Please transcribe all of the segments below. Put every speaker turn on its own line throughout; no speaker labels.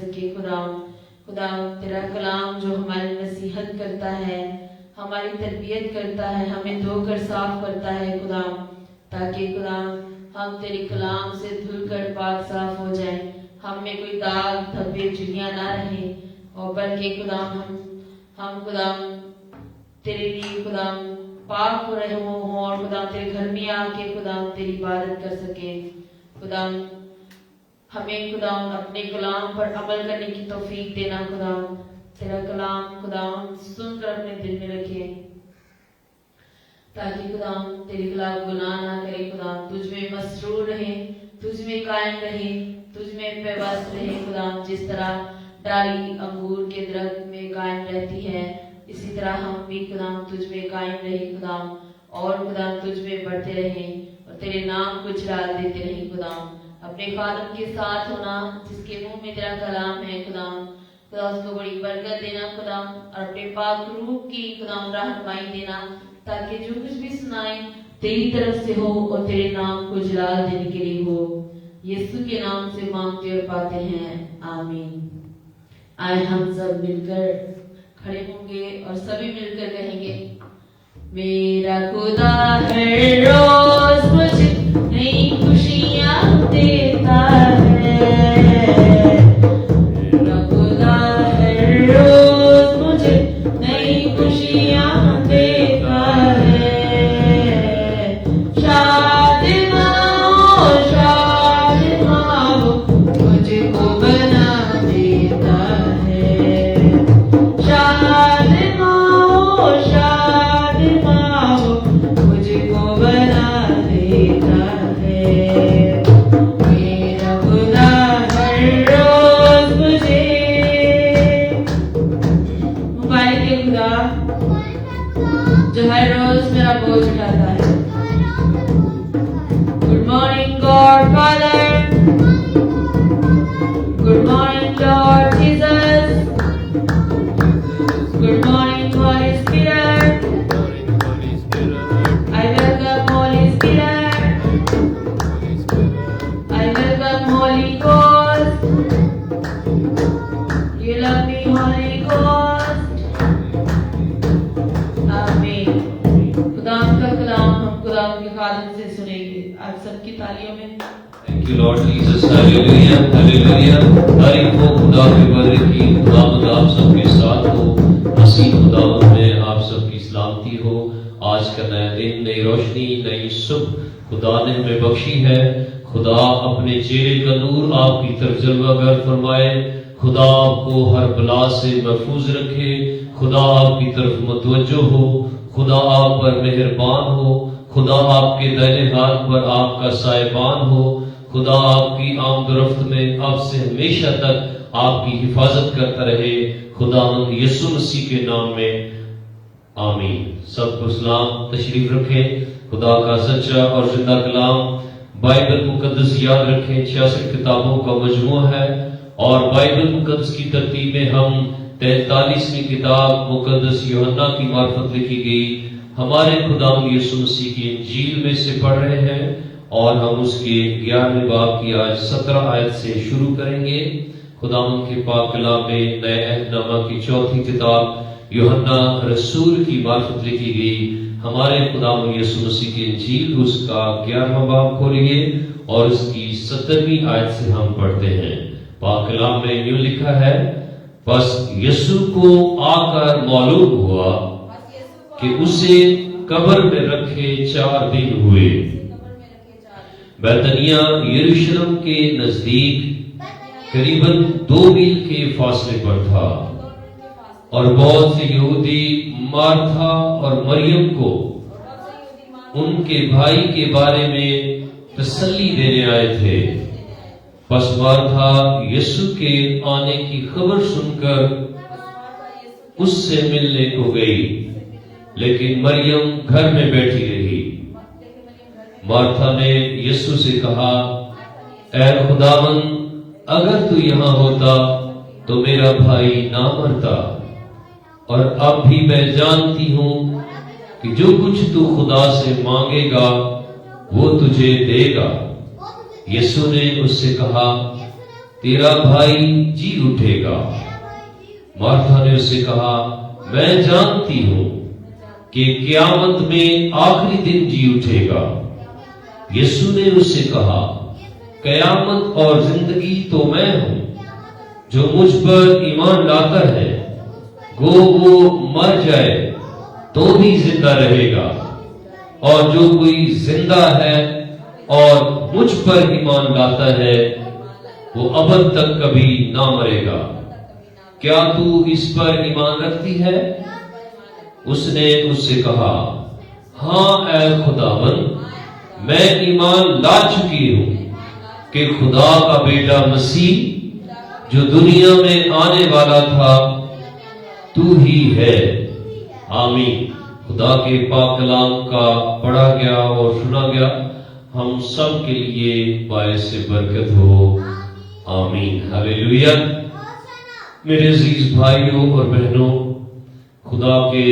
سکے خدا تیرا کلام جو ہماری نصیحت کرتا ہے، ہماری تربیت کرتا ہے، ہمیں دھو کر صاف کرتا ہے خدا، تاکہ خدا ہم تیرے کلام سے دھل کر پاک صاف ہو جائیں، ہم میں کوئی داغ دھبے چڑیاں نہ رہیں، اور بلکہ خدا ہم خدا تیرے لیے خدا پاک ہو رہے ہوں اور خدا تیرے گھر میں آ کے خدا تیری عبادت کر سکے۔ خدا ہمیں خدا اپنے کلام پر عمل کرنے کی توفیق دینا خدا، تیرا کلام خدا ہم سن کر اپنے دل میں رکھیں، تاکہ خدا ہم تیرے خلاف گناہ نہ کریں، خدا تجھ میں مسرور رہیں، تجھ میں قائم رہیں، تجھ میں پیوست رہیں خدا، جس طرح ڈالی انگور کے درخت میں قائم رہتی ہے، اسی طرح ہم بھی خدا تجھ میں قائم رہیں خدا، اور خدا تجھ میں بڑھتے رہیں اور تیرے نام کو جلال دیتے رہیں خدا۔ اپنے خادم کے ساتھ ہونا جس کے منہ میں تیرا کلام ہے خدا اس کو بڑی برکت دینا خدا، اور اپنے پاک روح کی خدا رہنمائی دینا، تاکہ جو کچھ بھی سنائیں تیری طرف سے ہو اور تیرے نام کو جلال دینے کے لیے ہو۔ یسوع کے نام سے مانگتے اور پاتے ہیں، آمین۔ آئے ہم سب مل کر کھڑے ہوں گے اور سبھی مل کر کہیں گے، میرا خدا ہر روز مجھے نئی خوشیاں دیتا ہے، میرا خدا ہر روز مجھے نئی خوشیاں دیتا ہے، شاد ماں مجھ کو بنا دیتا ہے، شاد ماں مجھ کو بنا دیتا ہے، میرا خدا ہر روز مجھے مبارک ہے خدا جو ہر روز میرا بوجھ اٹھاتا ہے۔ Good morning God father, good morning Lord Jesus, good morning Holy Spirit, I welcome Holy Spirit, I welcome Holy Ghost, you love me Holy Ghost, آمین۔ خدا کا کلام ہم خدا کے خادم سے سنیں گے، آپ سب کی تالیوں میں۔
Thank you Lord Jesus, hallelujah, hallelujah. تعریف ہو خدا کے بارے کی، خداوند آپ سب کے ساتھ ہو، مسیح خداوند میں آپ سب کی سلامتی ہو۔ آج کا نیا دن، نئی روشنی، نئی صبح خدا نے ہمیں بخشی ہے۔ خدا اپنے چہرے کا نور آپ کی طرف جلوہ گر فرمائے، خدا آپ کو ہر بلا سے محفوظ رکھے، خدا آپ کی طرف متوجہ ہو، خدا آپ پر مہربان ہو، خدا آپ کے دائیں ہاتھ پر آپ کا سائبان ہو، خدا آپ کی آمد و رفت میں اب سے ہمیشہ تک آپ کی حفاظت کرتا رہے، خداوند یسوع مسیح کے نام میں آمین۔ سب کو سلام، تشریف رکھیں۔ خدا کا سچا اور زندہ کلام بائبل مقدس یاد رکھیں 66 کتابوں کا مجموعہ ہے، اور بائبل مقدس کی ترتیب میں ہم 43ویں کتاب مقدس یوحنا کی معرفت لکھی گئی ہمارے خداوند یسوع مسیح کی انجیل میں سے پڑھ رہے ہیں، اور ہم اس کے 11ویں باب کی آج 17 آیت سے شروع کریں گے۔ خداوند کے پاک کلام میں نئے عہد نامہ کی 4تھی کتاب یوحنا رسول کی معرفت لکھی گئی ہمارے خداوند یسوع مسیح کی انجیل، اس کا 11واں باب کھولیے اور اس کی 17ویں آیت سے ہم پڑھتے ہیں۔ پاک کلام میں یوں لکھا ہے، بس یسوع کو آ کر معلوم ہوا کہ اسے قبر میں رکھے 4 دن ہوئے۔ بیتنیہ یروشلم کے نزدیک قریباً 2 میل کے فاصلے پر تھا، اور بہت سے یہودی مارتھا اور مریم کو ان کے بھائی کے بارے میں تسلی دینے آئے تھے۔ پس مارتھا یسوع کے آنے کی خبر سن کر اس سے ملنے کو گئی، لیکن مریم گھر میں بیٹھی رہی۔ مارتھا نے یسوع سے کہا، اے خداوند، اگر تو یہاں ہوتا تو میرا بھائی نہ مرتا، اور اب بھی میں جانتی ہوں کہ جو کچھ تو خدا سے مانگے گا وہ تجھے دے گا۔ یسوع نے اس سے کہا، تیرا بھائی جی اٹھے گا۔ مارتھا نے اس سے کہا میں جانتی ہوں کہ قیامت میں آخری دن جی اٹھے گا۔ یسوع نے اس سے کہا قیامت اور زندگی تو میں ہوں، جو مجھ پر ایمان لاتا ہے گو وہ مر جائے تو بھی زندہ رہے گا، اور جو کوئی زندہ ہے اور مجھ پر ایمان لاتا ہے وہ ابد تک کبھی نہ مرے گا۔ کیا تو اس پر ایمان رکھتی ہے؟ اس نے اس سے کہا ہاں اے خداوند، میں ایمان لا چکی ہوں کہ خدا کا بیٹا مسیح جو دنیا میں آنے والا تھا تو ہی ہے۔ آمین۔ خدا کے پاک کلام کا پڑھا گیا اور سنا گیا، ہم سب کے لیے باعث برکت ہو۔ آمین۔ ہلیلویا۔ میرے عزیز بھائیوں اور بہنوں، خدا کے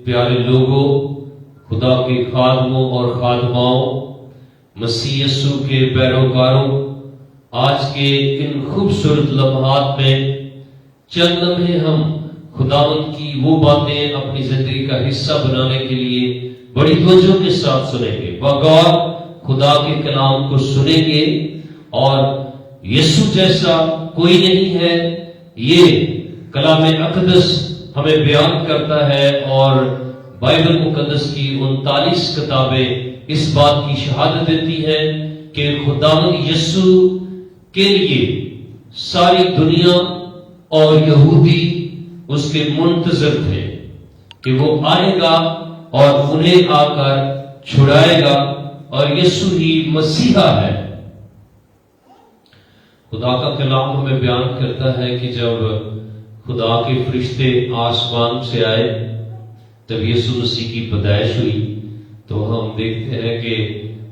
پیارے لوگوں، خدا کے خادموں اور خادماؤں، مسیح یسوع کے پیروکاروں، آج کے ان خوبصورت لمحات میں چند لمحے ہم خداوند کی وہ باتیں اپنی زندگی کا حصہ بنانے کے لیے بڑی توجہ کے ساتھ سنیں گے، بغور خدا کے کلام کو سنیں گے۔ اور یسوع جیسا کوئی نہیں ہے، یہ کلام اقدس ہمیں بیان کرتا ہے، اور بائبل مقدس کی 39 کتابیں اس بات کی شہادت دیتی ہیں کہ خداوند یسوع کے لیے ساری دنیا اور یہودی اس کے منتظر تھے کہ وہ آئے گا اور انہیں آ کر چھڑائے گا، اور یسوع ہی مسیحا ہے۔ خدا کا کلام ہمیں بیان کرتا ہے کہ جب خدا کے فرشتے آسمان سے آئے تب یسوع مسیح کی پیدائش ہوئی، تو ہم دیکھتے ہیں کہ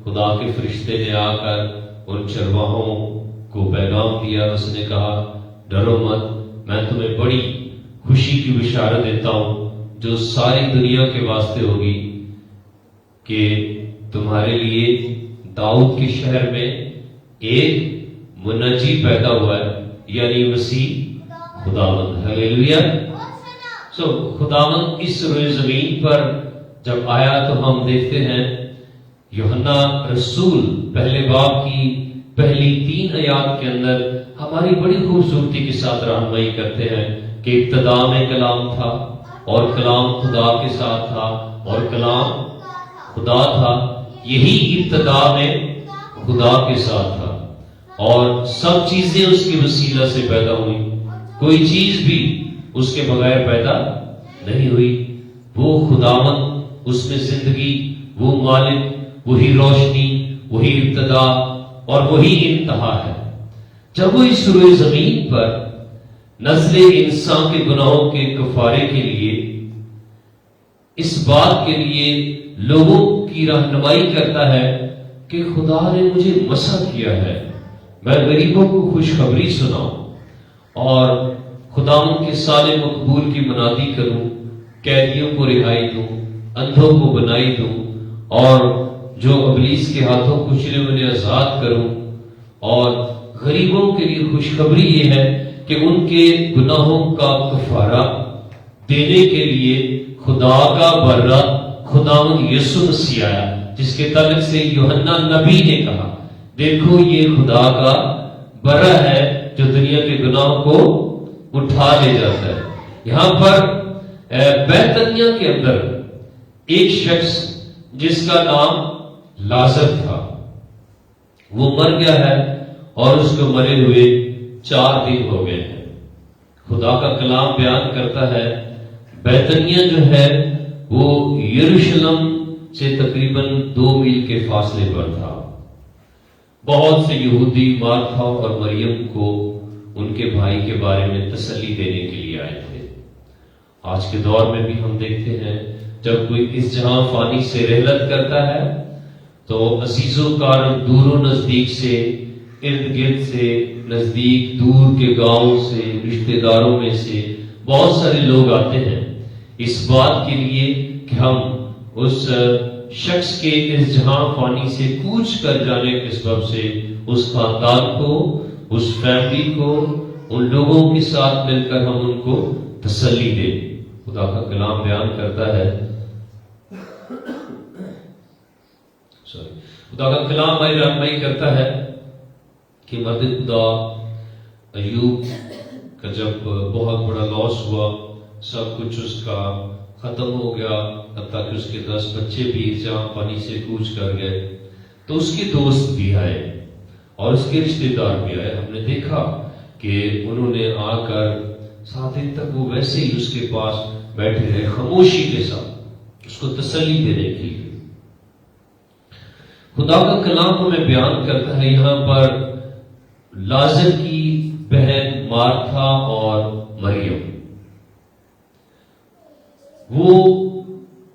خدا کے فرشتے نے آ کر ان چرواہوں کو پیغام دیا۔ اس نے کہا ڈرو مت، میں تمہیں بڑی خوشی کی بشارت دیتا ہوں جو ساری دنیا کے واسطے ہوگی، کہ تمہارے لیے داؤد کے شہر میں ایک منجی پیدا ہوا ہے، یعنی مسیح خداوند۔ ہلیلویا۔ خداوند اس روئے زمین پر جب آیا تو ہم دیکھتے ہیں یوحنا رسول پہلے باب کی پہلی 3 آیات کے اندر ہماری بڑی خوبصورتی کے ساتھ رہنمائی کرتے ہیں کہ ابتدا میں کلام تھا، اور کلام خدا کے ساتھ تھا، اور کلام خدا تھا۔ یہی ابتدا میں خدا کے ساتھ تھا، اور سب چیزیں اس کے وسیلہ سے پیدا ہوئی، کوئی چیز بھی اس کے بغیر پیدا نہیں ہوئی۔ وہ خداوند، اس میں زندگی، وہ مالک، وہی روشنی، وہی ابتدا اور وہی انتہا ہے۔ جب وہ اس روئے زمین پر نسل انسان کے گناہوں کے کفارے کے لیے، اس بات کے لیے لوگوں کی رہنمائی کرتا ہے کہ خدا نے مجھے مسح کیا ہے، میں غریبوں کو خوشخبری سناؤں اور خداوند کے سال مقبول کی منادی کروں، قیدیوں کو رہائی دوں، اندھوں کو بنائی دوں، اور جو ابلیس کے ہاتھوں کچلے انہیں آزاد کروں۔ اور غریبوں کے لیے خوشخبری یہ ہے کہ ان کے گناہوں کا کفارہ دینے کے لیے خدا کا برہ خداوند یسوع مسیح آیا، جس کے تعلق سے یوحنا نبی نے کہا دیکھو یہ خدا کا برہ ہے جو دنیا کے گناہوں کو اٹھا لے جاتا ہے۔ یہاں پر بیتنیہ کے اندر ایک شخص جس کا نام لازر تھا، وہ مر گیا ہے، اور اس کو مرے ہوئے 4 دن ہو گئے ہیں۔ خدا کا کلام بیان کرتا ہے بیتنیہ جو ہے وہ یروشلم سے تقریباً 2 میل کے فاصلے پر تھا۔ بہت سے یہودی مارتھا اور مریم کو ان کے بھائی کے بارے میں تسلی دینے کے لیے آئے تھے۔ آج کے دور میں بھی ہم دیکھتے ہیں جب کوئی اس جہاں فانی سے رحلت کرتا ہے تو عزیز و کار دور و نزدیک سے، ارد گرد سے، نزدیک دور کے گاؤں سے، رشتہ داروں میں سے بہت سارے لوگ آتے ہیں اس بات کے لیے کہ ہم اس شخص کے اس جہاں فانی سے کوچ کر جانے کے سبب سے اس خاندان کو اس فیملی کو، ان لوگوں کے ساتھ مل کر ہم ان کو تسلی دیں۔ خدا کا کلام بیان کرتا ہے، خدا کا کلام ہماری رہنمائی کرتا ہے کہ مرد خدا ایوب کا جب بہت بڑا لاس ہوا، سب کچھ اس کا ختم ہو گیا، حتیٰ کہ اس کے 10 بچے بھی جہاں پانی سے کوچ کر گئے، تو اس کے دوست بھی آئے اور اس کے رشتہ دار بھی آئے۔ ہم نے دیکھا کہ انہوں نے آ کر 7 دن تک وہ ویسے ہی اس کے پاس بیٹھے رہے، خاموشی کے ساتھ اس کو تسلی دینے کے لیے۔ خدا کا کلام ہمیں بیان کرتا ہے یہاں پر لازر کی بہن مارتھا اور مریم، وہ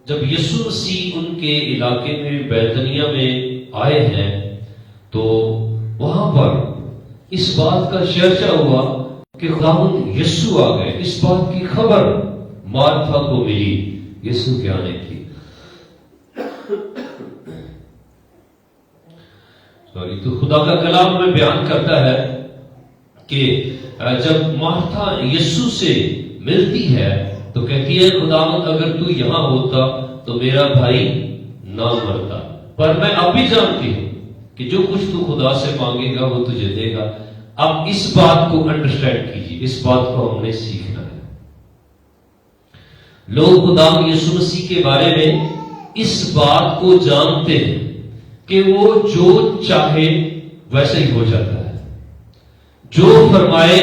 جب یسوع مسیح ان کے علاقے میں بیتنیہ میں آئے ہیں تو وہاں پر اس بات کا چرچا ہوا کہ خداوند یسوع آ گئے۔ اس بات کی خبر مارتھا کو ملی یسوع کے آنے کی۔ تو خدا کا کلام ہمیں بیان کرتا ہے کہ جب مارتھا یسوع سے ملتی ہے تو کہتی ہے خداوند اگر تو یہاں ہوتا تو میرا بھائی نہ مرتا، پر میں اب بھی جانتی ہوں کہ جو کچھ تو خدا سے مانگے گا وہ تجھے دے گا۔ اب اس بات کو انڈرسٹینڈ کیجیے، اس بات کو ہم نے سیکھنا ہے۔ لوگ خدا یسوع مسیح کے بارے میں اس بات کو جانتے ہیں کہ وہ جو چاہے ویسے ہی ہو جاتا ہے، جو فرمائے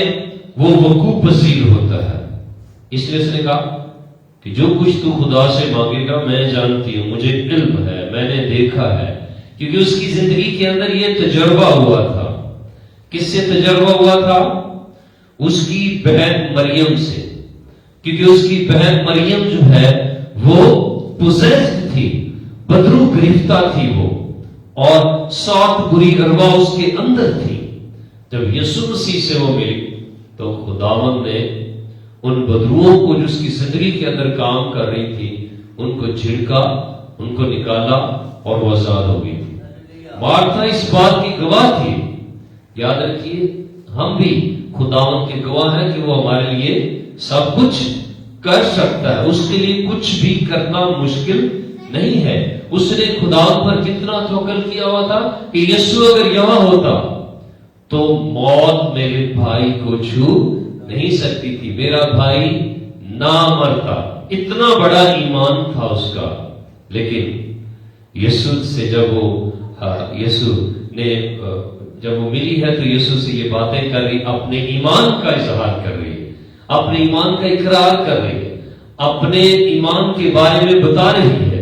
وہ وقوع پذیر ہوتا ہے۔ اس لیے اس نے کہا کہ جو کچھ تو خدا سے مانگے گا میں جانتی ہوں، مجھے علم ہے، میں نے دیکھا ہے، کیونکہ اس کی زندگی کے اندر یہ تجربہ ہوا تھا۔ کس سے تجربہ ہوا تھا؟ اس کی بہن مریم سے، کیونکہ اس کی بہن مریم جو ہے وہ پوزیسڈ تھی، بدرو گرفتہ تھی وہ، اور 7 بری ارواح اس کے اندر تھی۔ جب یسوع مسیح سے وہ ملی تو خداوند نے ان بدروؤں کو جو اس کی زندگی کے اندر کام کر رہی تھی ان کو جھڑکا، ان کو نکالا اور وہ آزاد ہو گئی تھی۔ مارتھا اس بات کی گواہ تھی۔ یاد رکھیے ہم بھی خداوند کے گواہ ہیں کہ وہ ہمارے لیے سب کچھ کر سکتا ہے، اس کے لیے کچھ بھی کرنا مشکل نہیں ہے۔ اس نے خداوند پر کتنا توکل کیا ہوا تھا کہ یسوع اگر یہاں ہوتا تو موت میرے بھائی کو چھو نہیں سکتی تھی، میرا بھائی نہ مرتا۔ اتنا بڑا ایمان تھا اس کا۔ لیکن یسوع سے جب وہ ملی ہے تو یسوع سے یہ باتیں کر رہی، اپنے ایمان کا اظہار کر رہی ہے، اپنے ایمان کا اقرار کر رہی ہے، اپنے ایمان کے بارے میں بتا رہی ہے۔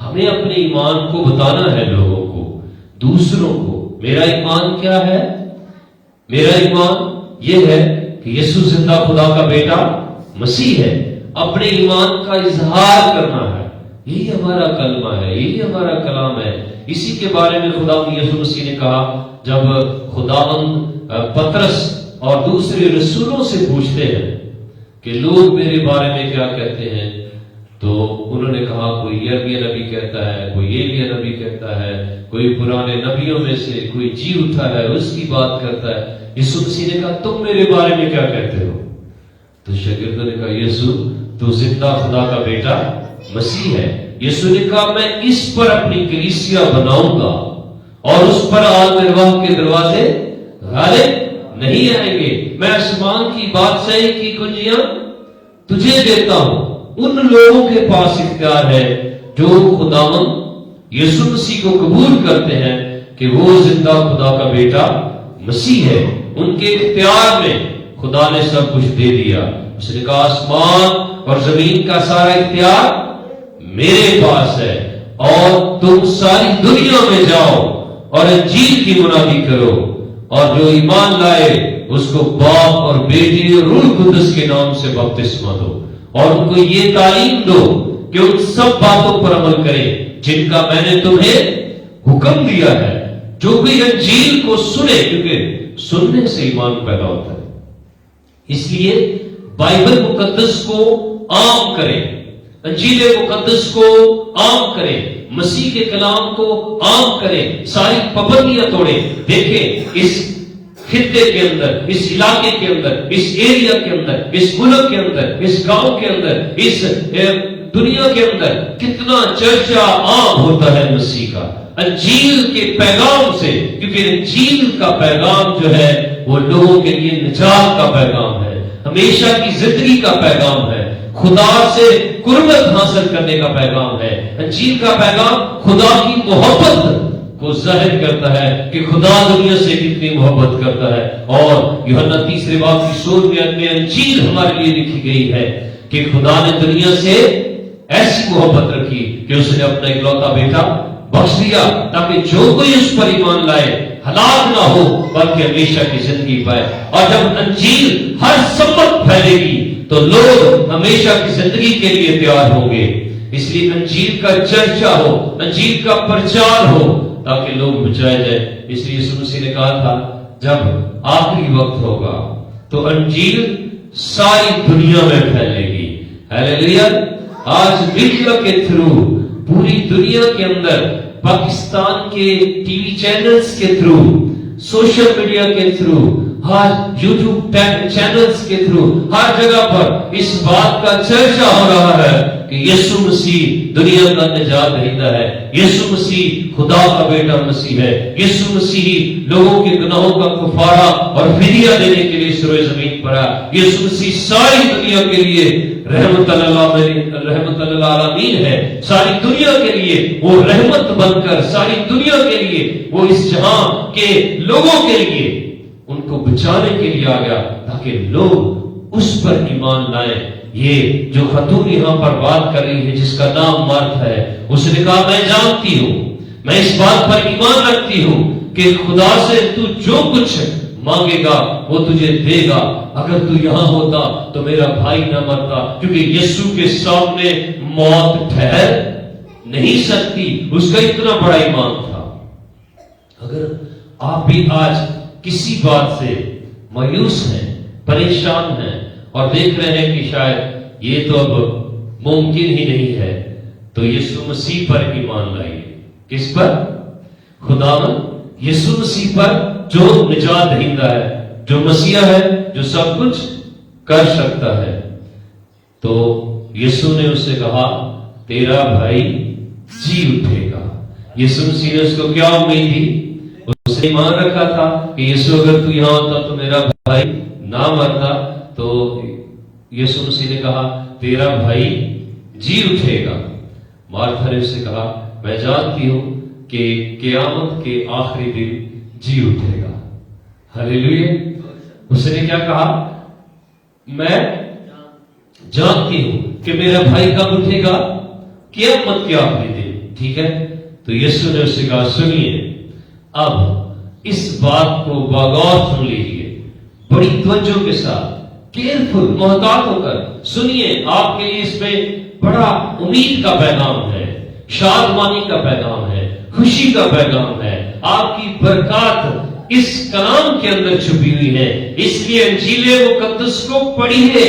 ہمیں اپنے ایمان کو بتانا ہے لوگوں کو، دوسروں کو۔ میرا ایمان کیا ہے؟ میرا ایمان یہ ہے کہ یسوع زندہ خدا کا بیٹا مسیح ہے۔ اپنے ایمان کا اظہار کرنا ہے، یہی ہمارا کلمہ ہے، یہی ہمارا کلام ہے۔ اسی کے بارے میں خدا یسوع مسیح نے کہا جب خداوند پترس اور دوسرے رسولوں سے پوچھتے ہیں کہ لوگ میرے بارے میں کیا کہتے ہیں، تو انہوں نے کہا کوئی یرمیا نبی کہتا ہے، کوئی ایلیا نبی کہتا ہے، کوئی پرانے نبیوں میں سے کوئی جی اٹھا ہے اس کی بات کرتا ہے۔ یسوع مسیح نے کہا تم میرے بارے میں کیا کہتے ہو؟ تو شاگردوں نے کہا یسوع تو زندہ خدا کا بیٹا مسیح ہے۔ یسوع نے کہا میں اس پر اپنی کلیسیا بناؤں گا اور اس پر عالم ارواح کے دروازے غالب نہیں آئیں گے۔ میں آسمان کی بادشاہی کی کنجیاں تجھے دیتا ہوں۔ ان لوگوں کے پاس اختیار ہے جو خداوند یسوع مسیح کو قبول کرتے ہیں کہ وہ زندہ خدا کا بیٹا مسیح ہے۔ ان کے اختیار میں خدا نے سب کچھ دے دیا۔ اس نے کہا آسمان اور زمین کا سارا اختیار میرے پاس ہے، اور تم ساری دنیا میں جاؤ اور انجیل کی منادی کرو، اور جو ایمان لائے اس کو باپ اور بیٹی اور روح القدس کے نام سے بپتسمہ دو، اور ان کو یہ تعلیم دو کہ ان سب باتوں پر عمل کریں جن کا میں نے تمہیں حکم دیا ہے۔ جو کوئی انجیل کو سنے، کیونکہ سننے سے ایمان پیدا ہوتا ہے، اس لیے بائبل مقدس کو عام کریں، انجیل مقدس کو عام کریں، مسیح کے کلام کو عام کریں، ساری پابندیاں توڑیں۔ دیکھیں اس خطے کے اندر، اس علاقے کے اندر، اس ایریا کے اندر، اس ملک کے اندر، اس گاؤں کے اندر، اس دنیا کے اندر کتنا چرچا عام ہوتا ہے مسیح کا، انجیل کے پیغام سے، کیونکہ انجیل کا پیغام جو ہے وہ لوگوں کے لیے نجات کا پیغام ہے، ہمیشہ کی زندگی کا پیغام ہے، خدا سے قربت حاصل کرنے کا پیغام ہے۔ انجیل کا پیغام خدا کی محبت کو ظاہر کرتا ہے کہ خدا دنیا سے کتنی محبت کرتا ہے، اور یوحنا 3 باب کی 16 میں انجیل ہمارے لیے لکھی گئی ہے کہ خدا نے دنیا سے ایسی محبت رکھی کہ اس نے اپنا اکلوتا بیٹا بخش دیا تاکہ جو کوئی اس پر ایمان لائے ہلاک نہ ہو بلکہ ہمیشہ کی زندگی پائے۔ اور جب انجیل ہر سمت پھیلے گی تو لوگ ہمیشہ کی زندگی کے لیے تیار ہوں گے۔ اس لیے انجیل کا چرچا ہو، انجیل کا پرچار ہو تاکہ لوگ بچائے جائیں۔ اس لیے یسوع مسیح نے کہا تھا جب آخری وقت ہوگا تو انجیل ساری دنیا میں پھیلے گی۔ ہیلیلویا۔ آج میڈیا کے تھرو پوری دنیا کے اندر، پاکستان کے ٹی وی چینلز کے تھرو، سوشل میڈیا کے تھرو، آج یوٹیوب چینلز کے تھرو ہر جگہ پر اس بات کا چرچا ہو رہا ہے کہ یسوع مسیح دنیا کا نجات دہندہ ہے، یسوع مسیح خدا کا بیٹا مسیح ہے، یسوع مسیح لوگوں کے گناہوں کا کفارہ اور فدیہ دینے کے لیے سروئے زمین پر آیا۔ یسوع مسیح ساری دنیا کے لیے رحمت العالمین ہے، ساری دنیا کے لیے وہ رحمت بن کر، ساری دنیا کے لیے وہ اس جہاں کے لوگوں کے لیے ان کو بچانے کے لیے آ گیا تاکہ لوگ اس پر ایمان لائیں۔ یہ جو خاتون یہاں پر بات کر رہی ہے جس کا نام مارتھا ہے، اس نے کہا میں جانتی ہوں، میں اس بات پر ایمان رکھتی ہوں کہ خدا سے تو جو کچھ مانگے گا وہ تجھے دے گا، اگر تو یہاں ہوتا تو میرا بھائی نہ مرتا، کیونکہ یسوع کے سامنے موت ٹھہر نہیں سکتی، اس کا اتنا بڑا ایمان تھا۔ اگر آپ بھی آج کسی بات سے مایوس ہیں، پریشان ہیں اور دیکھ رہے ہیں کہ شاید یہ تو اب ممکن ہی نہیں ہے، تو یسوع مسیح پر ایمان لائیے۔ کس پر؟ خداوند یسوع مسیح پر جو نجات دہندہ ہے، جو مسیح ہے، جو سب کچھ کر سکتا ہے۔ تو یسوع نے اس سے کہا تیرا بھائی جی اٹھے گا۔ یسوع مسیح نے اس کو کیا امید دی؟ اس نے ایمان رکھا تھا کہ یسوع اگر تو یہاں ہوتا تو میرا بھائی نہ مرتا، تو یسوع مسیح نے کہا تیرا بھائی جی اٹھے گا۔ مارتھا نے اس سے کہا میں جانتی ہوں کہ قیامت کے آخری دن جی اٹھے گا۔ ہلیلویا۔ اس نے کیا کہا؟ میں جانتی ہوں کہ میرا بھائی کب اٹھے گا؟ قیامت کے آخری دن۔ ٹھیک ہے، تو یسوع نے اس سے کہا سنیے، اب اس بات کو باغور سن لیجیے، بڑی توجہ کے ساتھ، کیئرفل، محتاط ہو کر سنیے۔ آپ کے لیے اس میں بڑا امید کا پیغام ہے، شادمانی کا پیغام ہے، خوشی کا پیغام ہے، آپ کی برکات اس کلام کے اندر چھپی ہوئی ہے۔ اس لیے انجیل مقدس کو پڑھیے،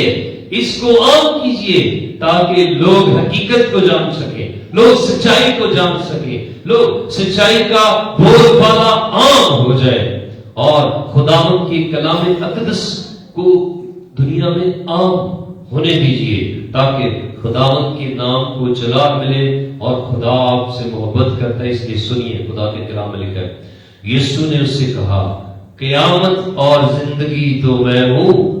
اس کو عام کیجیے تاکہ لوگ حقیقت کو جان سکیں، لوگ سچائی کو جان سکیں، لوگ سچائی کا بول بالا عام ہو جائے، اور خداوند کی کلام اقدس کو دنیا میں عام ہونے دیجیے تاکہ خداوند کے نام کو جلال ملے، اور خدا آپ سے محبت کرتا ہے۔ اس لیے سنیے، خدا کے کلام میں لکھا ہے، یسوع نے اس سے کہا قیامت اور زندگی تو میں ہوں،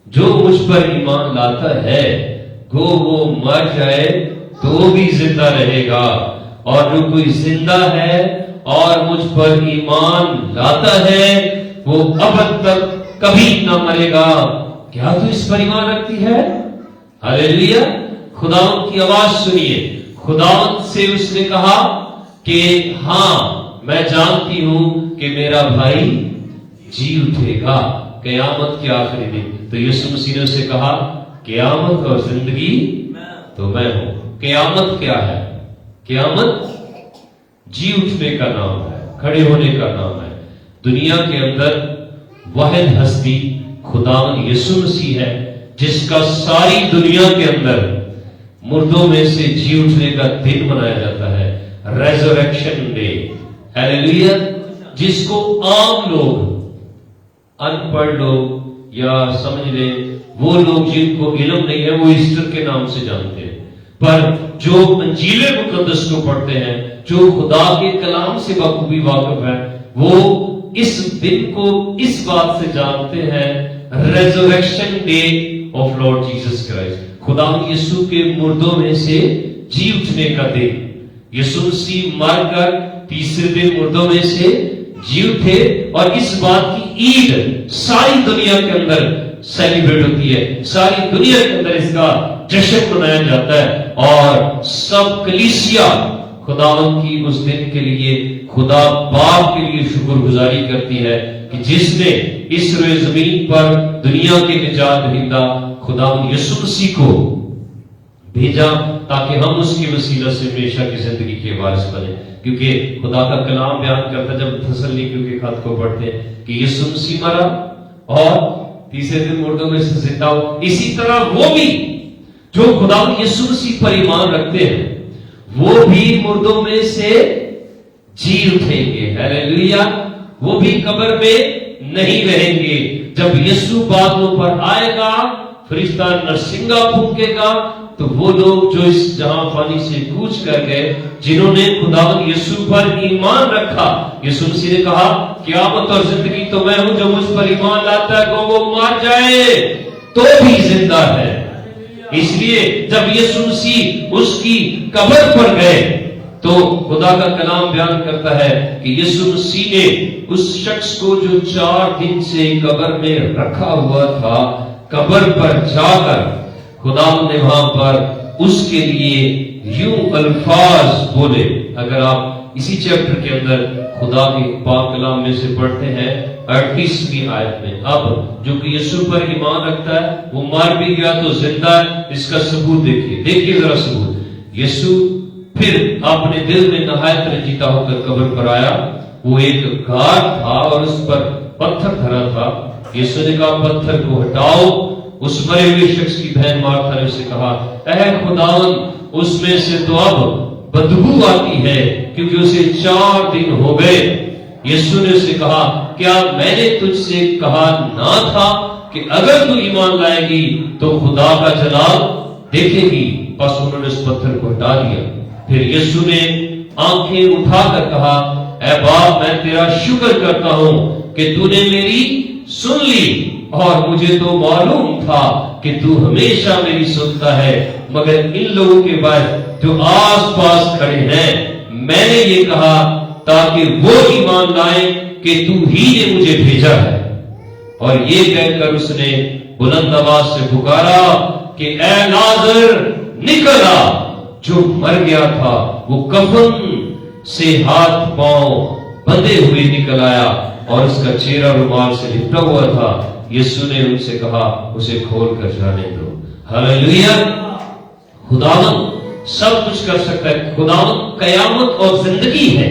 جو مجھ پر ایمان لاتا ہے گو وہ مر جائے تو بھی زندہ رہے گا، اور جو کوئی زندہ ہے اور مجھ پر ایمان لاتا ہے وہ ابد تک کبھی نہ مرے گا۔ کیا تو اس پر ایمان رکھتی ہے؟ ہلیلویا۔ خداوند کی آواز سنیے۔ خداوند سے اس نے کہا کہ ہاں میں جانتی ہوں کہ میرا بھائی جی اٹھے گا قیامت کے آخری دن۔ تو یسوع مسیح نے اسے کہا قیامت اور زندگی تو میں ہوں۔ قیامت کیا ہے؟ قیامت جی اٹھنے کا نام ہے، کھڑے ہونے کا نام ہے۔ دنیا کے اندر واحد ہستی خداوند یسوع مسیح ہے، جس کا ساری دنیا کے اندر مردوں میں سے جی اٹھنے کا دن منایا جاتا ہے، ریزریکشن ڈے۔ ہیلیلویا۔ جس کو عام لوگ ان پڑھ لوگ یا سمجھ لیں وہ لوگ جن کو علم نہیں ہے وہ ایسٹر کے نام سے جانتے ہیں، پر جو انجیل مقدس کو پڑھتے ہیں، جو خدا کے کلام سے بخوبی واقف ہے، وہ اس دن کو اس بات سے جانتے ہیں، resurrection day of lord Jesus Christ, خدا یسوع کے مردوں میں سے جی اٹھنے کا دن۔ یسوع مسیح مر کر تیسرے دن مردوں میں سے جی اٹھے، اور اس بات کی عید ساری دنیا کے اندر سیلیبریٹ ہوتی ہے، ساری دنیا کے اندر اس کا جشن منایا جاتا ہے، اور سب کلیسیا خداوند کی اس دن کے لیے خدا باپ کے لیے شکر گزاری کرتی ہے کہ جس نے اس روئے زمین پر دنیا کے نجات دہندہ خداوند یسوع مسیح کو بھیجا تاکہ ہم اس کی وسیلہ سے ہمیشہ کی زندگی کے وارث بنیں۔ کیونکہ خدا کا کلام بیان کرتا ہے جب تسلنیکیوں کے خط کو پڑھتے ہیں کہ یسوع مسیح مرا اور تیسرے دن مردوں میں سے زندہ ہو، اسی طرح وہ بھی جو خدا یسوع مسیح پر ایمان رکھتے ہیں وہ بھی مردوں میں سے جی اٹھیں گے۔ ہیلیلویا! وہ بھی قبر میں نہیں رہیں گے۔ جب یسوع بادلوں پر آئے گا، فرشتہ نرسنگا پھونکے گا، تو وہ لوگ جو اس جہاں فانی سے کوچ کر گئے، جنہوں نے خداوند یسوع پر ایمان رکھا، یسوع مسیح نے کہا قیامت اور زندگی تو میں ہوں، جو مجھ پر ایمان لاتا ہے وہ مر جائے تو بھی زندہ ہے۔ اس لیے جب یسوع مسیح اس کی قبر پر گئے تو خدا کا کلام بیان کرتا ہے کہ یسوع مسیح نے اس شخص کو جو 4 دن سے قبر میں رکھا ہوا تھا، قبر پر جا کر خدا نے وہاں پر اس کے لیے یوں الفاظ بولے۔ اگر آپ اسی چیپٹر کے اندر خدا کے پاک کلام میں سے پڑھتے ہیں 38ویں آیت میں، اب جو کہ یسوع پر ایمان رکھتا ہے وہ مر بھی گیا تو زندہ ہے، اس کا ثبوت دیکھیے ذرا ثبوت۔ یسوع پھر اپنے دل میں نہایت رنجیدہ ہو کر قبر پر آیا، وہ ایک غار تھا اور اس پر پتھر دھرا تھا۔ یسوع نے کہا پتھر کو ہٹاؤ۔ اس مرے ہوئے شخص کی بہن مارتھا نے اسے کہا اے خداوند اس میں سے تو اب بدبو آتی ہے کیونکہ اسے 4 دن ہو گئے۔ یسوع نے اسے کہا کیا میں نے تجھ سے کہا نہ تھا کہ اگر تو ایمان لائے گی تو خدا کا جلال دیکھے گی؟ بس انہوں نے اس پتھر کو ہٹا دیا۔ پھر یسوع نے آنکھیں اٹھا کر کہا اے باپ میں تیرا شکر کرتا ہوں کہ تو نے میری سن لی، اور مجھے تو معلوم تھا کہ تو ہمیشہ میری سنتا ہے، مگر ان لوگوں کے بعد جو آس پاس کھڑے ہیں میں نے یہ کہا تاکہ وہ ایمان لائیں کہ تو ہی نے مجھے بھیجا ہے۔ اور یہ کہہ کر اس نے بلند آواز سے پکارا کہ اے لازر نکل آ۔ جو مر گیا تھا وہ کفن سے ہاتھ پاؤں بندھے ہوئے نکل آیا اور اس کا چہرہ رومال سے لپٹا ہوا تھا۔ یسوع نے ان سے کہا اسے کھول کر جانے دو۔ ہاللیلویا! خداوند سب کچھ کر سکتا ہے، خداوند قیامت اور زندگی ہے،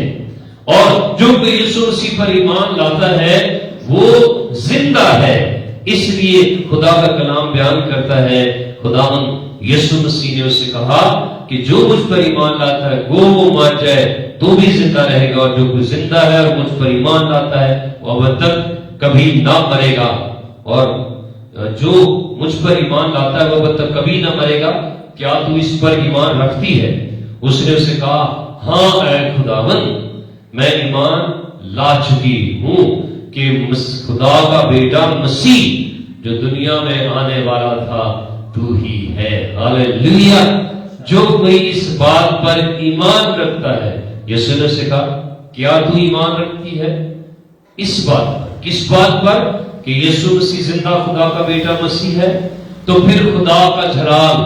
اور جو کوئی یسوع مسیح پر ایمان لاتا ہے وہ زندہ ہے۔ اس لیے خدا کا کلام بیان کرتا ہے خداوند یسوع مسیح نے اسے کہا کہ جو مجھ پر ایمان لاتا ہے وہ مر جائے تو بھی زندہ رہے گا، اور جو کوئی زندہ ہے اور مجھ پر ایمان لاتا ہے وہ اب تک کبھی نہ مرے گا، اور جو مجھ پر ایمان لاتا ہے وہ اب تک کبھی نہ مرے گا۔ کیا تو اس پر ایمان رکھتی ہے؟ اس نے اسے کہا ہاں اے خداوند میں ایمان لا چکی ہوں کہ خدا کا بیٹا مسیح جو دنیا میں آنے والا تھا تو ہی ہے۔ ہاللیلویا! جو کوئی اس بات پر ایمان رکھتا ہے، یسوع نے اسے کہا کیا تو ایمان رکھتی ہے اس بات پر؟ کس بات پر؟ کہ یسوع مسیح زندہ خدا کا بیٹا مسیح ہے۔ تو پھر خدا کا جلال،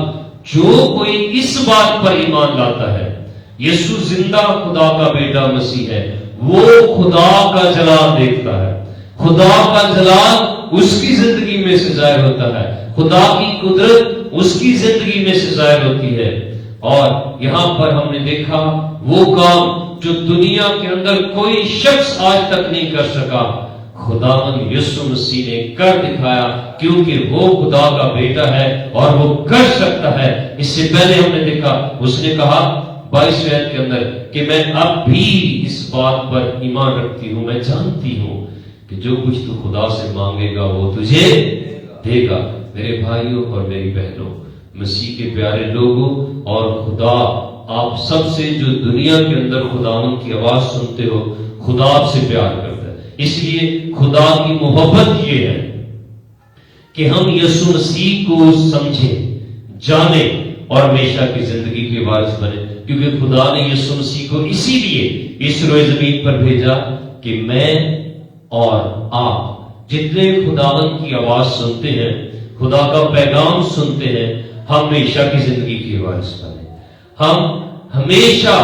جو کوئی اس بات پر ایمان لاتا ہے یسوع زندہ خدا کا بیٹا مسیح ہے، وہ خدا کا جلال دیکھتا ہے۔ خدا کا جلال اس کی زندگی میں سے ظاہر ہوتا ہے، خدا کی قدرت اس کی زندگی میں سے ظاہر ہوتی ہے۔ اور یہاں پر ہم نے دیکھا وہ کام جو دنیا کے اندر کوئی شخص آج تک نہیں کر سکا، خداوند یسوع مسیح نے کر دکھایا، کیونکہ وہ خدا کا بیٹا ہے اور وہ کر سکتا ہے۔ اس سے پہلے ہم نے دیکھا اس نے کہا 22ویں آیت کے اندر کہ میں اب بھی اس بات پر ایمان رکھتی ہوں، میں جانتی ہوں کہ کہ جو کچھ تو خدا سے مانگے گا وہ تجھے دے گا۔ میرے بھائیوں اور میری بہنوں، مسیح کے پیارے لوگوں، اور خدا آپ سب سے جو دنیا کے اندر خداوند کی آواز سنتے ہو، خدا آپ سے پیار کرتا ہے۔ اس لیے خدا کی محبت یہ ہے کہ ہم یسوع مسیح کو سمجھیں، جانیں اور ہمیشہ کی زندگی کے وارث بنے، کیونکہ خدا نے یسوع مسیح کو اسی لیے اس روئے زمین پر بھیجا کہ میں اور آپ جتنے خداوند کی آواز سنتے ہیں، خدا کا پیغام سنتے ہیں، ہم ہمیشہ کی زندگی کے وارث بنے، ہم ہمیشہ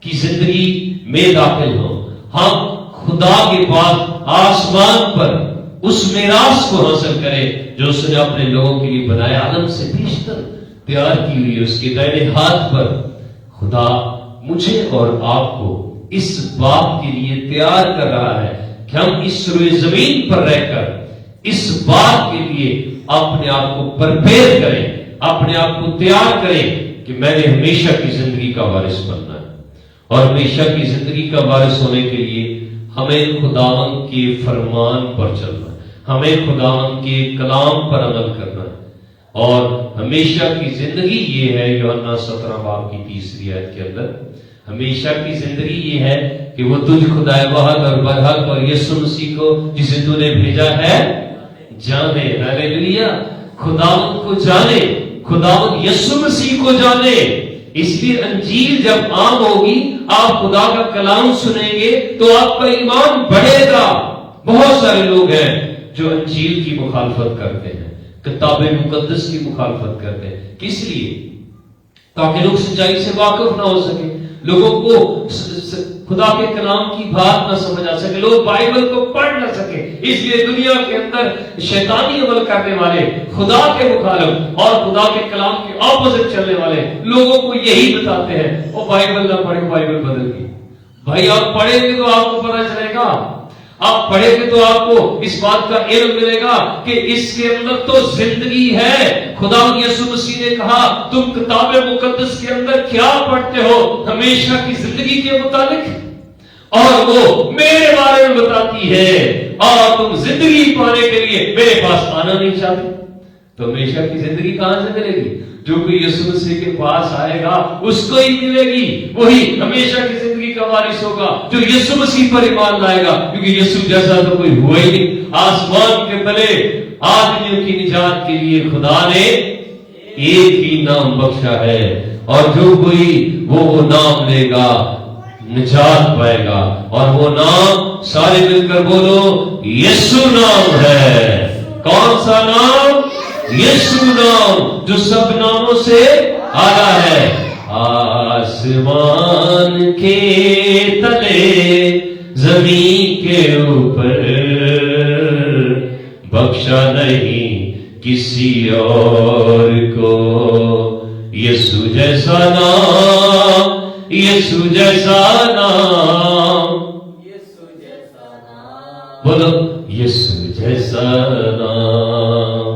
کی زندگی میں داخل ہوں، ہم خدا کے پاس آسمان پر اس میراث کو حاصل کریں جو اس نے اپنے لوگوں کے لیے بنایا، عالم سے بیشتر تیار کی ہوئی اس کے دائرے ہاتھ پر۔ خدا مجھے اور آپ کو اس بات کے لیے تیار کر رہا ہے کہ ہم اس روئے زمین پر رہ کر اس بات کے لیے اپنے آپ کو پرپیئر کریں، اپنے آپ کو تیار کریں کہ میں نے ہمیشہ کی زندگی کا وارث بننا ہے۔ اور ہمیشہ کی زندگی کا وارث ہونے کے لیے ہمیں خداوند کے فرمان پر چلنا ہے، ہمیں خداوند کے کلام پر عمل کرنا ہے۔ اور ہمیشہ کی زندگی یہ ہے، یوحنا 17 باب کی 30 آیت کے اندر، ہمیشہ کی زندگی یہ ہے کہ وہ تجھ خدائے واحد اور برحق اور یسوع مسیح کو جسے تو نے بھیجا ہے جانے۔ ہلیلویا! خداوند کو جانے، خداوند یسوع مسیح کو جانے۔ اس لیے انجیل جب عام ہوگی، آپ خدا کا کلام سنیں گے تو آپ کا ایمان بڑھے گا۔ بہت سارے لوگ ہیں جو انجیل کی مخالفت کرتے ہیں، کتاب مقدس کی مخالفت کرتے ہیں۔ کس لیے؟ تاکہ لوگ سچائی سے واقف نہ ہو سکے، لوگوں کو خدا کے کلام کی بات نہ سمجھ آ سکے، لوگ بائبل کو پڑھ نہ سکے۔ اس لیے دنیا کے اندر شیطانی عمل کرنے والے، خدا کے مخالف اور خدا کے کلام کے اپوزٹ چلنے والے لوگوں کو یہی بتاتے ہیں، وہ بائبل نہ پڑھے، بائبل بدل گئی۔ بھائی آپ پڑھیں گے تو آپ کو پتہ چلے گا، آپ پڑھیں گے تو آپ کو اس بات کا علم ملے گا کہ اس کے اندر تو زندگی ہے۔ خدا یسوع مسیح نے کہا تم کتاب مقدس کے اندر کیا پڑھتے ہو؟ ہمیشہ کی زندگی کے متعلق، اور وہ میرے بارے میں بتاتی ہے، اور تم زندگی پانے کے لیے میرے پاس آنا نہیں چاہتے۔ تو ہمیشہ کی زندگی کہاں سے ملے گی؟ جو کوئی یسوع مسیح کے پاس آئے گا اس کو ہی ملے گی، وہی ہمیشہ کی زندگی کا وارث ہوگا جو یسوع مسیح پر ایمان لائے گا، کیونکہ یسوع جیسا تو کوئی ہوا ہی نہیں۔ آسمان کے تلے آدمیوں کی نجات کے لیے خدا نے ایک ہی نام بخشا ہے، اور جو کوئی وہ نام لے گا نجات پائے گا، اور وہ نام سارے مل کر بولو، یسوع نام ہے۔ کون سا نام؟ یسوع نام، جو سب ناموں سے اعلیٰ ہے۔ آسمان کے تلے زمین کے اوپر بخشا نہیں کسی اور کو یسوع جیسا نام، یسوع جیسا نام، بولو یسوع جیسا نام۔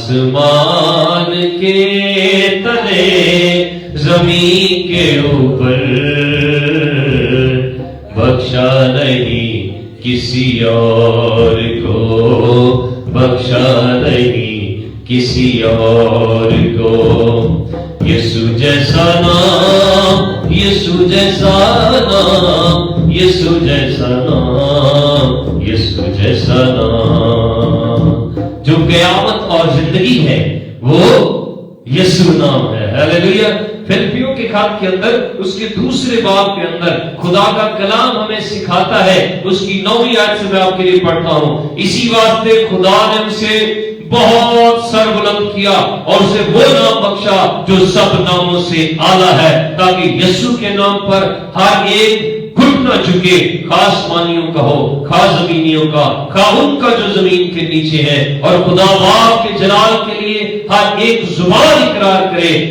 آسمان کے تلے زمین کے اوپر بخشا نہیں کسی اور کو، بخشا نہیں کسی اور کو۔ یسوع جیسا نام، یسوع جیسا نام، یسوع جیسا نام، یسوع جیسا نام۔ جو قیامت اور زندگی ہے وہ یسوع نام ہے۔ ہلیلویا! فلپیوں کے خط کے اندر اس کے دوسرے باب کے اندر خدا کا کلام ہمیں سکھاتا ہے، اس کی 9ویں آیت سے میں آپ کے لیے پڑھتا ہوں۔ اسی واسطے خدا نے اسے بہت سر بلند کیا اور اسے وہ نام بخشا جو سب ناموں سے اعلیٰ ہے، تاکہ یسوع کے نام پر ہر ایک گھٹنا جھکے، خاص آسمانیوں کا ہو، خاص زمینیوں کا، خواہ ان کا جو زمین کے نیچے ہے، اور خدا باپ کے جلال کے لیے ہر ایک زبان اقرار کرے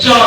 4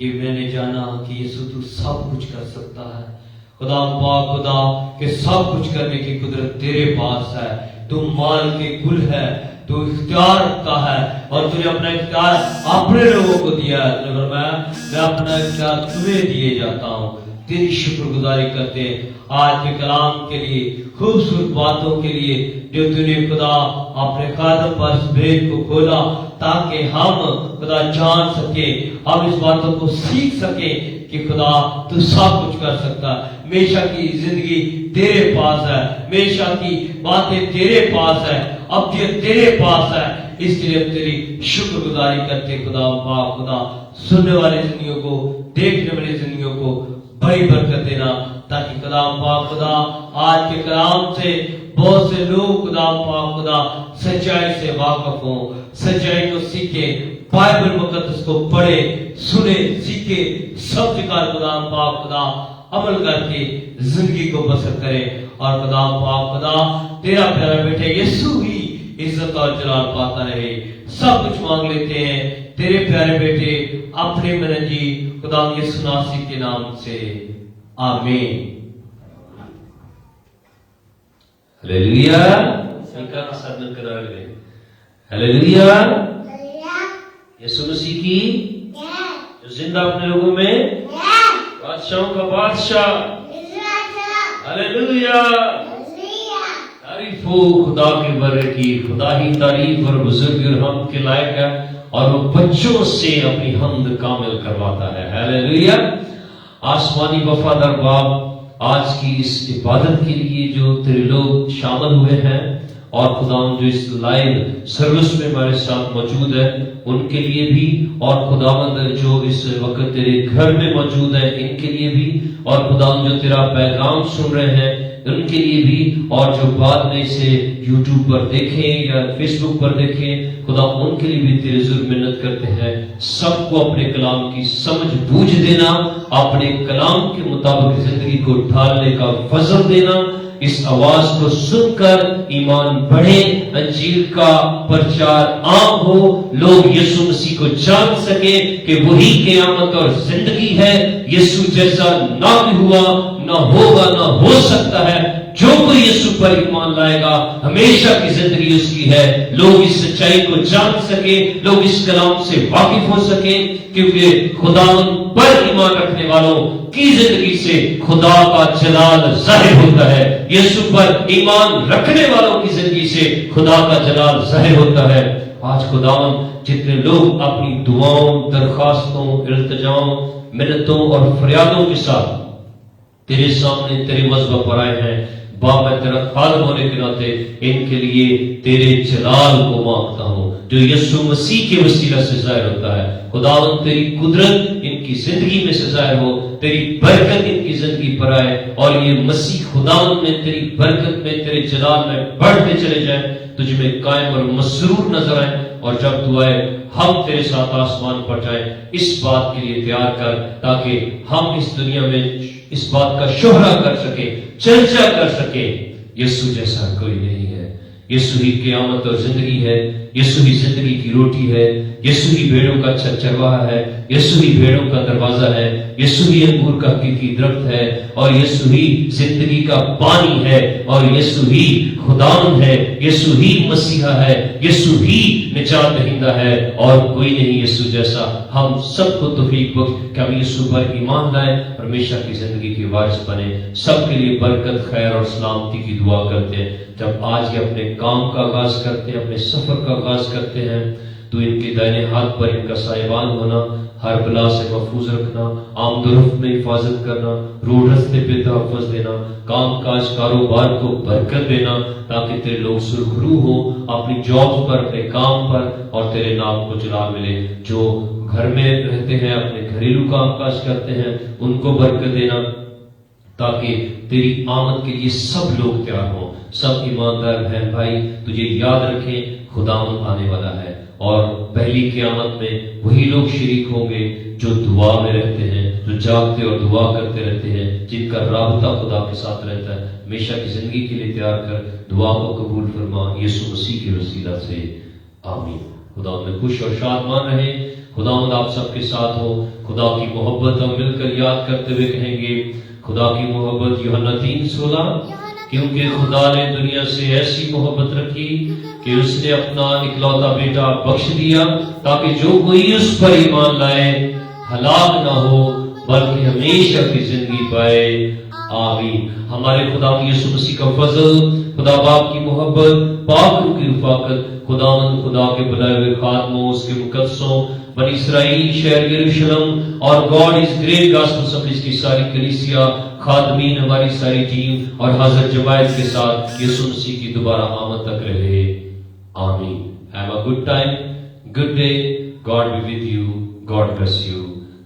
کہ میں نے جانا کہ یسوع تو سب کچھ کر سکتا ہے۔ خدا پاک خدا کہ سب کچھ کرنے کی قدرت تیرے پاس ہے، تو مال کے گل ہے، تو اختیار کا ہے، اور تجھے اپنا اختیار اپنے لوگوں کو دیا ہے۔ تجھے فرمایا میں اپنا اختیار تمہیں دیے جاتا ہوں۔ تیری شکر گزاری کرتے ہیں آج کے کلام کے لیے، خوبصورت باتوں کے لیے جو تو نے خدا اپنے خادم پر اس بھید کو کھولا تاکہ ہم خدا جان سکے، ہم اس باتوں کو سیکھ سکے کہ خدا تو سب کچھ کر سکتا ہے۔ ہمیشہ کی زندگی تیرے پاس ہے، ہمیشہ کی باتیں تیرے پاس ہے، ابدیت تیرے پاس ہے۔ اس کے لیے تیری شکر گزاری کرتے خدا پاک خدا سننے والے زندگیوں کو، دیکھنے والے زندگیوں کو بڑی برکت دینا، تاکہ خدا پاک خدا آج کے کلام سے بہت سے لوگ خدا پاک خدا سچائی سے واقف ہوں، سچائی کو سیکھے، بائبل مقدس کو پڑھے، سنے، سیکھے، سب کار خدا پاک خدا عمل کر کے زندگی کو بسر کرے، اور خدا پاک خدا تیرا پیارا بیٹے یسوع ہی عزت اور جلال پاتا رہے۔ سب کچھ مانگ لیتے ہیں تیرے پیارے بیٹے اپنے منجی خدا یسوع مسیح کے نام سے، آمین۔
ہلیلویا، سنکا کا سادن کرا لے، ہلیلویا۔ یسوع مسیح کی جو زندہ اپنے لوگوں میں بادشاہوں کا بادشاہ، ہلیلویا۔ تعریف ہو خدا کے بارے کی، خدا ہی تعریف اور بزرگی اور حمد کے لائق ہے، اور وہ بچوں سے اپنی حمد کامل کرواتا ہے، ہلیلویا۔ آسمانی وفادار باپ، آج کی اس عبادت کے لیے جو تیرے لوگ شامل ہوئے ہیں، اور خدا جو اس لائیو سروس میں ہمارے ساتھ موجود ہے ان کے لیے بھی، اور خداوند جو اس وقت تیرے گھر میں موجود ہے ان کے لیے بھی، اور خداوند جو تیرا پیغام سن رہے ہیں ان کے لیے بھی، اور جو بعد میں اسے یوٹیوب پر دیکھیں یا فیس بک پر دیکھیں، خدا ان کے لیے بھی تیرے حضور منت کرتے ہیں سب کو اپنے کلام کی سمجھ بوجھ دینا، اپنے کلام کے مطابق زندگی کو ڈھالنے کا فضل دینا، اس آواز کو سن کر ایمان بڑھے، انجیل کا پرچار عام ہو، لوگ یسوع مسیح کو جان سکے کہ وہی قیامت اور زندگی ہے، یسوع جیسا نہ بھی ہوا، نہ ہوگا، نہ ہو سکتا ہے۔ جو کوئی یسوع پر ایمان لائے گا ہمیشہ کی زندگی اس کی ہے۔ لوگ اس سچائی کو جان سکے، لوگ اس کلام سے واقف ہو سکے، کیونکہ خداوند پر ایمان رکھنے والوں کی زندگی سے خدا کا جلال ظاہر ہوتا ہے، یسوع پر ایمان رکھنے والوں کی زندگی سے خدا کا جلال ظاہر ہوتا ہے۔ آج خداوند جتنے لوگ اپنی دعاؤں، درخواستوں، التجاؤں، منتوں اور فریادوں کے ساتھ تیرے سامنے تیرے مذبح پر آئے ہیں، باپ میں تیرا خادم ہونے کے ناطے ان کے لیے تیرے جلال کو مانگتا ہوں جو یسوع مسیح کے وسیلہ سے ظاہر ہوتا ہے۔ خداوند تیری قدرت ان کی زندگی میں سے ظاہر ہو، تیری برکت ان کی زندگی پر آئے، اور یہ مسیح خداوند میں تیری برکت میں تیرے جلال میں بڑھتے چلے جائیں، تجھ میں قائم اور مسرور نظر آئیں، اور جب تو آئے ہم تیرے ساتھ آسمان پر جائیں۔ اس بات کے لیے تیار کر تاکہ ہم اس دنیا میں اس بات کا شہرہ کر سکے، چرچا کر سکے، یسوع جیسا کوئی نہیں ہے۔ یسوع ہی قیامت اور زندگی ہے، یسوع ہی زندگی کی روٹی ہے، یسوع ہی بھیڑوں کا چرواہا ہے، یسوع ہی بھیڑوں کا دروازہ ہے، یسوع ہی انگور کا حقیقی درخت ہے، اور یسوع ہی زندگی کا پانی ہے، اور یسوع ہی خداوند ہے، یسوع ہی مسیحا ہے، یسوع ہی نجات دہندہ ہے، اور کوئی نہیں یسوع جیسا۔ ہم سب کو توفیق بخش کہ ہم یسوع پر ایمان لائیں اور ہمیشہ کی زندگی کے وارث بنے۔ سب کے لیے برکت، خیر اور سلامتی کی دعا کرتے ہیں۔ جب آج یہ اپنے کام کا آغاز کرتے ہیں، اپنے سفر کا آغاز کرتے ہیں، تو ان کے دائنے ہاتھ پر ان کا سائبان ہونا، ہر بلا سے محفوظ رکھنا، آمد و رفت میں حفاظت کرنا، روڈ رستے پہ تحفظ دینا، کام کاج کاروبار کو برکت دینا، تاکہ تیرے لوگ سرخرو ہوں اپنی جابز پر، اپنے کام پر، اور تیرے نام کو جلال ملے۔ جو گھر میں رہتے ہیں، اپنے گھریلو کام کاج کرتے ہیں، ان کو برکت دینا، تاکہ تیری آمد کے لیے سب لوگ تیار ہوں۔ سب ایماندار بہن بھائی تجھے یاد رکھیں، خداوند آنے والا ہے، اور پہلی قیامت میں وہی لوگ شریک ہوں گے جو دعا میں رہتے ہیں، جو جاگتے اور دعا کرتے رہتے ہیں، جن کا رابطہ خدا کے ساتھ رہتا ہے۔ ہمیشہ کی زندگی کے لیے تیار کر، دعا کو قبول فرما، یسوع مسیح کے وسیلہ سے، آمین۔ خدا میں خوش اور شادمان رہے. خدا آپ سب کے ساتھ ہو. خدا کی محبت ہم مل کر یاد کرتے ہوئے کہیں گے خدا کی محبت. یوحنا 3:16 کیونکہ خدا نے دنیا سے ایسی محبت رکھی کہ اس نے اپنا اکلوتا بیٹا بخش دیا تاکہ جو کوئی اس پر ایمان لائے ہلاک نہ ہو بلکہ ہمیشہ کی زندگی پائے. آمین. ہمارے خدا یسوع مسیح کا فضل، خدا باپ کی محبت، پاک روح کی رفاقت، خداوند خدا کے بلائے ہوئے خادموں، اس کے مقدسوں، بنی اسرائیل، شہر یروشلم اور God is great gospel assemblies کی ساری کلیسیا، خادمین، ہماری ساری ٹیم اور حاضر جماعت کے ساتھ یسوع مسیح کی دوبارہ آمد تک رہے. آمین. Have a good time, good day. God be with you. God bless you.